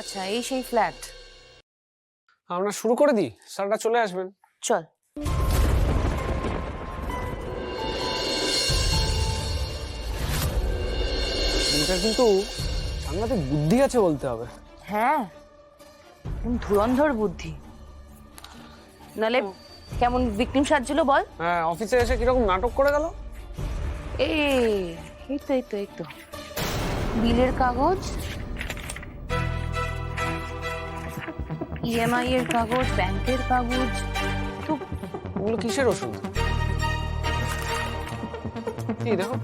আচ্ছা, এই সেই ফ্ল্যাট। আমরা শুরু করে দিই, স্যাররা চলে আসবেন। চল। এটা কিন্তু সাংঘাতিক বুদ্ধি আছে বলতে হবে। হ্যাঁ, ধুরন্ধর বুদ্ধি। নালে কেমন ভিকটিম সাজছিল বল? হ্যাঁ, অফিসে এসে কিরকম নাটক করে গেল। এই তো বিলের কাগজ, ইএমআই এর কাগজ, ব্যাংকের কাগজ। তো ওগুলো কিসের ওষুধ? এই দেখো,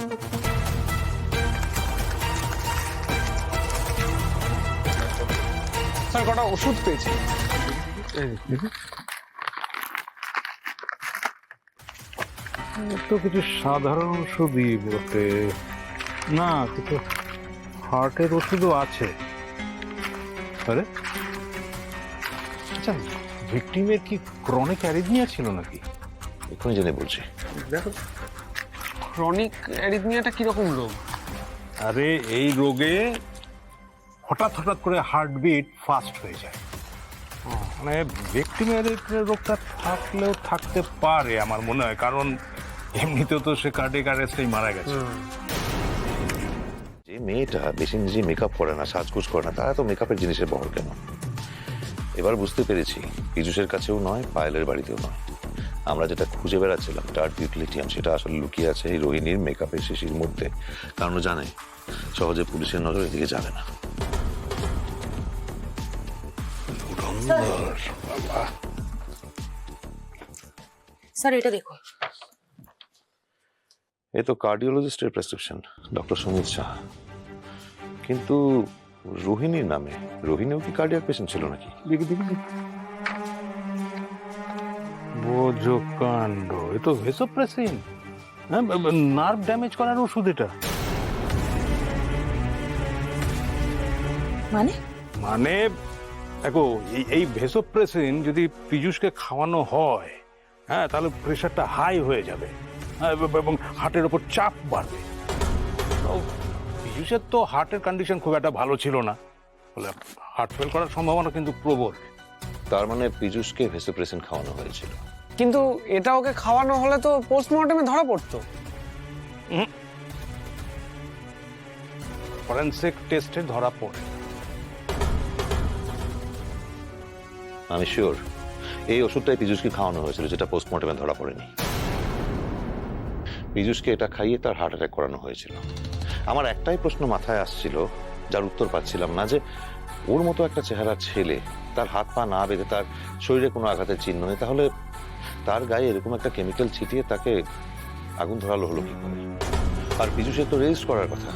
স্যার কটা ওষুধ পেয়েছি। তো কিছু সাধারণ ওষুধই বটে, না কিছু হার্টের ওষুধও আছে। আরে আচ্ছা, ভিকটিমের কি ক্রনিক অ্যারিথমিয়া ছিল নাকি? এখনই জেনে বলছি। দেখো, ক্রনিক অ্যারিথমিয়াটা কিরকম রোগ? আরে এই রোগে হঠাৎ হঠাৎ করে হার্টবিট ফাস্ট হয়ে যায়। মানে ভিকটিমের রোগটা থাকলেও থাকতে পারে আমার মনে হয়, কারণ এমনিতেও তো সে কার্ডিয়াক অ্যারেস্টেই মারা গেছে। যে মেয়েটা বেশি নিজে মেকআপ করে না, সাজগোজ করে না, তারা তো মেকআপের জিনিসের বহর কেন? এবার বুঝতে পেরেছি, পীযূষের কাছেও নয়, পায়েলের বাড়িতেও নয়। আমরা যেটা খুঁজে বেড়াচ্ছিলাম ডার্ক বিউটিলিটিয়াম, সেটা আসলে লুকিয়ে আছে এই রোহিণীর মেকআপের শিশির মধ্যে। কারণ জানে সহজে পুলিশের নজর এদিকে যাবে না। স্যার, এটা দেখুন। এ তো কার্ডিওলজিস্টের প্রেসক্রিপশন, ডক্টর সুমিত সাহা। কিন্তু রোহিণীর নামে, রোহিণীও কি কার্ডিয়াক পেশেন্ট ছিল নাকি? দেখি দেখি, বোঝো কাণ্ড, এ তো ভেসোপ্রেসিন, নার্ভ ড্যামেজ করার ওষুধ এটা। মানে মানে দেখো, এই ভেসোপ্রেসিন যদি পীযূষকে খাওয়ানো হয়, হ্যাঁ, তাহলে প্রেশারটা হাই হয়ে যাবে, হ্যাঁ, এবং হার্টের ওপর চাপ বাড়বে। পীযূষের তো হার্টের কন্ডিশন খুব একটা ভালো ছিল না, বলে হার্ট ফেল করার সম্ভাবনা কিন্তু প্রবল। তার মানে পীযূষকে ভেসোপ্রেসিন খাওয়ানো হয়েছিল। কিন্তু এটা ওকে খাওয়ানো হলে তো পোস্টমর্টমে ধরা পড়তো। ফরেনসিক টেস্টে ধরা পড়ে। আমি শিওর এই ওষুধটাই পীযূষকে খাওয়ানো হয়েছিল, যেটা পোস্টমর্টমে ধরা পড়েনি। পীযূষকে এটা খাইয়ে তার হার্ট অ্যাটাক করানো হয়েছিল। আমার একটাই প্রশ্ন মাথায় আসছিল, যার উত্তর পাচ্ছিলাম না, যে ওর মতো একটা চেহারা ছেলে, তার হাত পা না বেঁধে, তার শরীরে কোনো আঘাতের চিহ্ন নেই, তাহলে তার গায়ে এরকম একটা কেমিক্যাল ছিটিয়ে তাকে আগুন ধরালো হলো কি করে? আর পীযূষের তো রেজিস্ট করার কথা,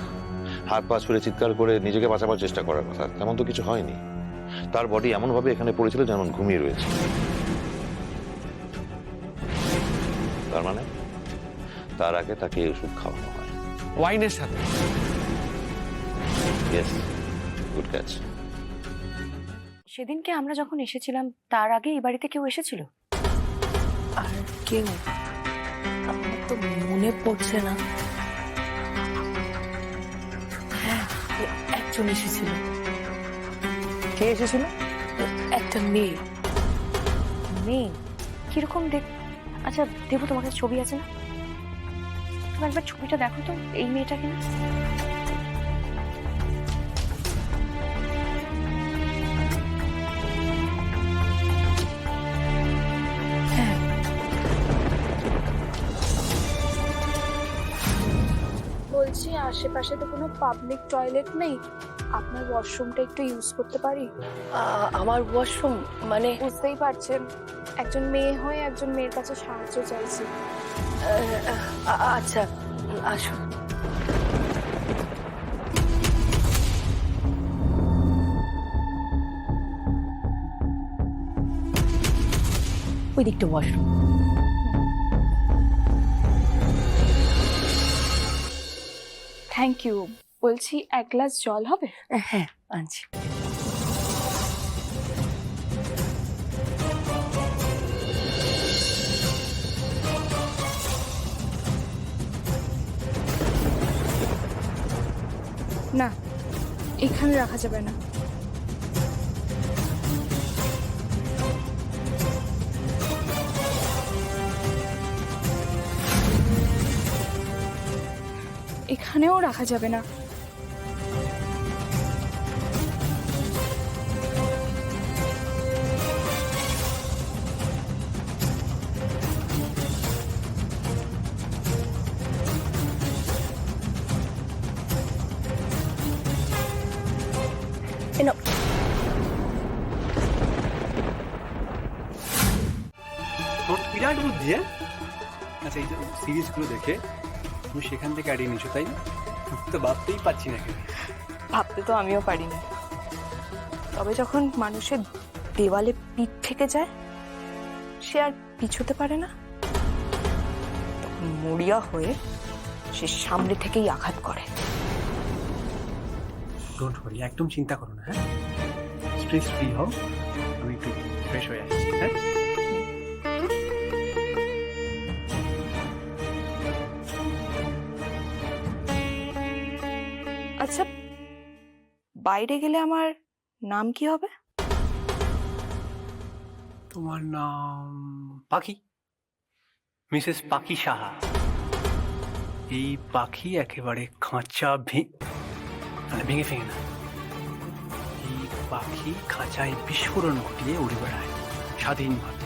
হাত পা ছুঁড়ে চিৎকার করে নিজেকে বাঁচাবার চেষ্টা করার কথা, তেমন তো কিছু হয়নি। তার বডি এমনভাবে এখানে পড়েছিল যেমন ঘুমিয়ে রয়েছে। তার মানে তার আগে তাকে এই ওষুধ খাওয়ানো হয় ওয়াইনের সাথে। Yes, good catch. সেদিনকে আমরা যখন এসেছিলাম তার আগে এই বাড়িতে কেউ এসেছিল? আর কেউ আমার তো মনে পড়ছে না। হ্যাঁ, একজন এসেছিল। কে এসেছিল? একটা মেয়ে। মেয়ে? কিরকম দেখ? আচ্ছা দেবু, তোমার কাছে ছবি আছে না? তুমি একবার ছবিটা দেখো তো, এই মেয়েটা কিনা। হ্যাঁ, বলছি আশেপাশে তো কোনো পাবলিক টয়লেট নেই, আপনার ওয়াশরুমটা একটু ইউজ করতে পারি? আমার ওয়াশরুম মানে বুঝতেই পারছেন, একজন মেয়ে হয়ে একজন মেয়ের কাছে সাহায্য চাইছি। আচ্ছা, আসুন। ওই দিকটা ওয়াশরুম। Thank you. বলছি এক গ্লাস জল হবে? হ্যাঁ, আনছি। না, এখানে রাখা যাবে না। এখানেও রাখা যাবে না। এ নাও। তোর বিরাট বুদ্ধি, হ্যাঁ? আচ্ছা, এই যে সিরিজগুলো দেখে তুমি সেখান থেকে আড়িয়ে নিছো, তাই না? আমি তো ভাবতেই পারছি না কেন। ভাবতে তো আমিও পারি না, তবে যখন মানুষের দেওয়ালে পিঠ থেকে যায়, সে আর পিছোতে পারে না, তখন মরিয়া হয়ে সে সামনে থেকেই আঘাত করে। ডোন্ট ওয়ারি, একদম চিন্তা করো না, হ্যাঁ? স্ট্রেস ফ্রি হও, আমি একটু ফ্রেশ হয়ে আসছি, হ্যাঁ? আচ্ছা, বাইরে গেলে আমার নাম কি হবে? তোমার নাম পাখি, মিসেস পাখি সাহা। এই পাখি একেবারে খাঁচা মানে ভেঙে ফেঙে না। এই পাখি খাঁচায় বিস্ফোরণ ঘটিয়ে উড়ে বেড়ায় স্বাধীনভাবে।